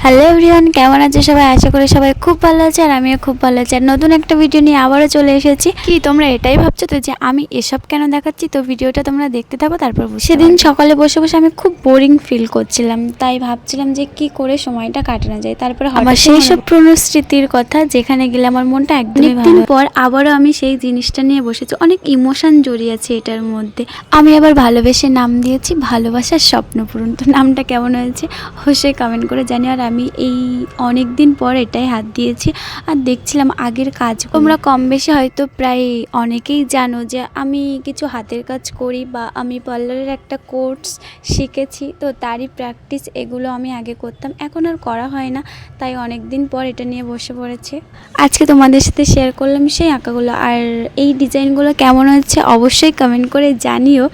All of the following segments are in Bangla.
হ্যালো এভরিওয়ান, কেমন আছে সবাই? আশা করি সবাই খুব ভালো আছে আর আমিও খুব ভালো আছি। আর নতুন একটা ভিডিও নিয়ে আবারও চলে এসেছি। কি তোমরা এটাই ভাবছো তো যে আমি এসব কেন দেখাচ্ছি? তো ভিডিওটা তোমরা দেখতে থাকো, তারপর সেদিন সকালে বসে বসে আমি খুব বোরিং ফিল করছিলাম, তাই ভাবছিলাম যে কি করে সময়টা কাটানো যায়। তারপরে আমার সেই সব পুরনো স্মৃতির কথা, যেখানে গেলে আমার মনটা একদমই ভালো। পর আবারও আমি সেই জিনিসটা নিয়ে বসেছি, অনেক ইমোশন জড়িয়ে আছে এটার মধ্যে। আমি আবার ভালোবেসে নাম দিয়েছি ভালোবাসার স্বপ্ন পূরণ। তো নামটা কেমন হয়েছে অবশ্যই কমেন্ট করে জানি। আর আমি এই অনেক দিন পর এটাই হাত দিয়েছি আর দেখছিলাম আগের কাজ। তোমরা কম বেশি হয়তো প্রায় অনেকেই জানো যে আমি কিছু হাতের কাজ করি বা আমি পার্লারের একটা কোর্স শিখেছি, তো তারই প্র্যাকটিস এগুলো আমি আগে করতাম, এখন আর করা হয় না। তাই অনেক দিন পর এটা নিয়ে বসে পড়েছে। আজকে তোমাদের সাথে শেয়ার করলাম সেই আঁকাগুলো। আর এই ডিজাইনগুলো কেমন হচ্ছে অবশ্যই কমেন্ট করে জানিও।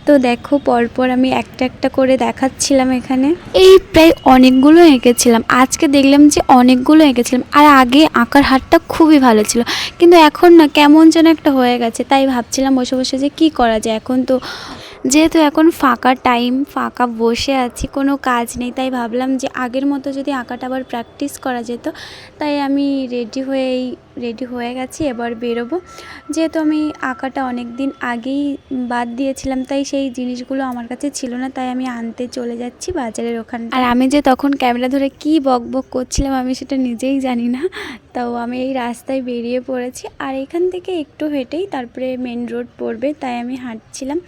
তো দেখো পরপর আমি একটা একটা করে দেখাচ্ছিলাম। এখানে এই প্রায় অনেকগুলো এঁকেছিলাম, আজকে দেখলাম যে অনেকগুলো এঁকেছিলাম। আর আগে আঁকার হাতটা খুবই ভালো ছিল, কিন্তু এখন না কেমন যেন একটা হয়ে গেছে। তাই ভাবছিলাম বসে বসে যে কি করা যায়। এখন তো যেহেতু এখন ফাঁকা টাইম, ফাঁকা বসে আছি, কোনো কাজ নেই, তাই ভাবলাম যে আগের মতো যদি আঁকাটা আবার প্র্যাকটিস করা যেত। তাই আমি রেডি হয়ে গেছি, এবার বেরোবো। যেহেতু আমি আঁকাটা অনেক দিন আগেই বাদ দিয়েছিলাম, তাই সেই জিনিসগুলো আমার কাছে ছিল না, তাই আমি আনতে চলে যাচ্ছি বাজারের ওখানে। আর আমি যে তখন ক্যামেরা ধরে কি বকবক করছিলাম আমি সেটা নিজেই জানি না। তাও আমি এই রাস্তায় বেরিয়ে পড়েছি, আর এখান থেকে একটু হেঁটেই তারপরে মেন রোড পড়বে, তাই আমি হাঁটছিলাম।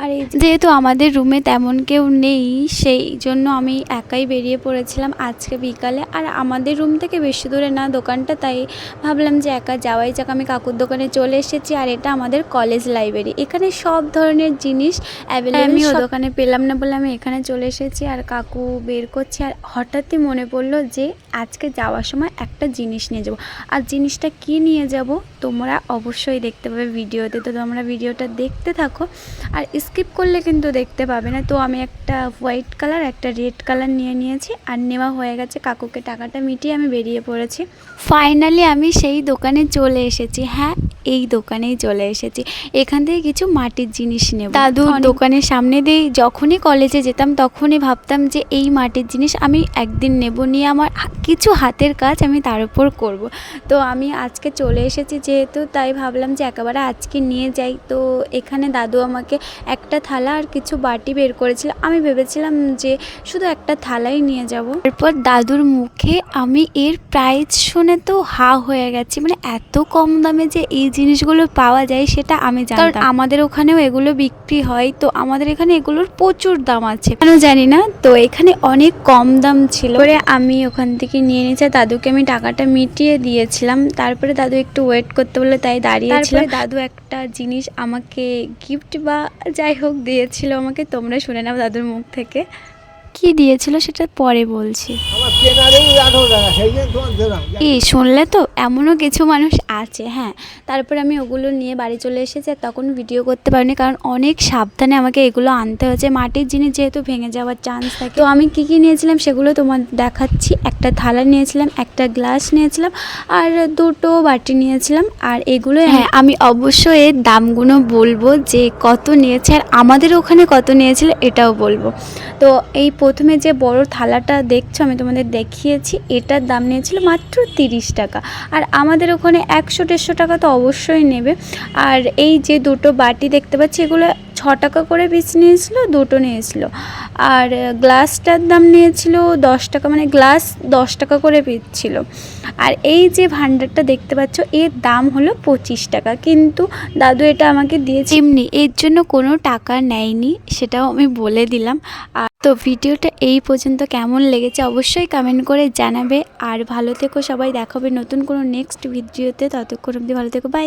আর এই যেহেতু আমাদের রুমে তেমন কেউ নেই, সেই জন্য আমি একাই বেরিয়ে পড়েছিলাম আজকে বিকালে। আর আমাদের রুম থেকে বেশি দূরে না দোকানটা, তাই ভাবলাম যে একা যাওয়াই যাক। আমি কাকুর দোকানে চলে এসেছি, আর এটা আমাদের কলেজ লাইব্রেরি, এখানে সব ধরনের জিনিস অ্যাভেলেবেল। আমি ও দোকানে পেলাম না বলে আমি এখানে চলে এসেছি, আর কাকু বের করছে। আর হঠাৎই মনে পড়লো যে আজকে যাওয়ার সময় একটা জিনিস নিয়ে যাব। আর জিনিসটা কি নিয়ে যাব তোমরা অবশ্যই দেখতে পাবে ভিডিওতে। তো তোমরা ভিডিওটা দেখতে থাকো, আর স্কিপ করলে কিন্তু দেখতে পাবে না। তো আমি একটা হোয়াইট কালার একটা রেড কালার নিয়ে নিয়েছি, আর নেওয়া হয়ে গেছে। কাকুকে টাকাটা মিটিয়ে আমি বেরিয়ে পড়েছি। ফাইনালি আমি সেই দোকানে চলে এসেছি। হ্যাঁ, এই দোকানেই চলে এসেছি। এখান থেকে কিছু মাটির জিনিস নেব। দাদুর দোকানের সামনে দিয়ে যখনই কলেজে যেতাম তখনই ভাবতাম যে এই মাটির জিনিস আমি একদিন নেব, নিয়ে আমার কিছু হাতের কাজ আমি তার উপর করব। তো আমি আজকে চলে এসেছি যেহেতু, তাই ভাবলাম যে একেবারে আজকে নিয়ে যাই। তো এখানে দাদু আমাকে একটা থালা আর কিছু বাটি বের করেছিল। আমি ভেবেছিলাম যে শুধু একটা থালাই নিয়ে যাব। তারপর দাদুর মুখে আমি এর প্রাইস শুনে তো হা হয়ে গেছি। মানে এত কম দামে যে এই জিনিসগুলো পাওয়া যায় সেটা আমি জানতাম। কারণ আমাদের ওখানেও এগুলো বিক্রি হয়, তো আমাদের এখানে এগুলোর প্রচুর দাম আছে কেন জানি না। তো এখানে অনেক কম দাম ছিল, পরে আমি ওখান থেকে নিয়ে নিয়েছি। দাদুকে আমি টাকাটা মিটিয়ে দিয়েছিলাম। তারপরে দাদু একটু ওয়েট করতে বললো, তাই দাঁড়িয়েছিলাম। দাদু একটা জিনিস আমাকে গিফট বা যাই হোক দিয়েছিল আমাকে, তোমরা শুনে নাও দাদুর মুখ থেকে। কি দিয়েছিল সেটা পরে বলছি। শুনলে তো, এমনও কিছু মানুষ আছে। হ্যাঁ, তারপরে আমি ওগুলো নিয়ে বাড়ি চলে এসেছি। আর তখন ভিডিও করতে পারিনি, কারণ অনেক সাবধানে আমাকে এগুলো আনতে হয়েছে। মাটির জিনিস যেহেতু ভেঙে যাওয়ার চান্স থাকে। তো আমি কী নিয়েছিলাম সেগুলো তোমার দেখাচ্ছি। একটা থালা নিয়েছিলাম, একটা গ্লাস নিয়েছিলাম, আর দুটো বাটি নিয়েছিলাম। আর এগুলো হ্যাঁ, আমি অবশ্যই এর দামগুলো বলবো যে কত নিয়েছে আর আমাদের ওখানে কত নিয়েছিল এটাও বলবো। তো এই প্রথমে যে বড় থালাটা দেখছো আমি তোমাদের দেখিয়েছি, এটার দাম নিয়েছিল মাত্র 30 টাকা। আর আমাদের ওখানে 100-150 টাকা তো অবশ্যই নেবে। আর এই যে দুটো বাটি দেখতে পাচ্ছি এগুলো 6 টাকা করে পিস নিয়েছিল, দুটো নিয়েছিল। আর গ্লাসটার দাম নিয়েছিল 10 টাকা, মানে গ্লাস 10 টাকা করে পিস ছিল। আর এই যে ভান্ডারটা দেখতে পাচ্ছ এর দাম হলো 25 টাকা, কিন্তু দাদু এটা আমাকে দিয়েছে এমনি, এর জন্য কোনো টাকা নেয়নি, সেটাও আমি বলে দিলাম। আর তো ভিডিওটা এই পর্যন্ত কেমন লেগেছে অবশ্যই কমেন্ট করে জানাবে। আর ভালো থেকো সবাই, দেখাবে নতুন কোনো নেক্সট ভিডিওতে। ততক্ষণ অবধি ভালো থেকো, বাই।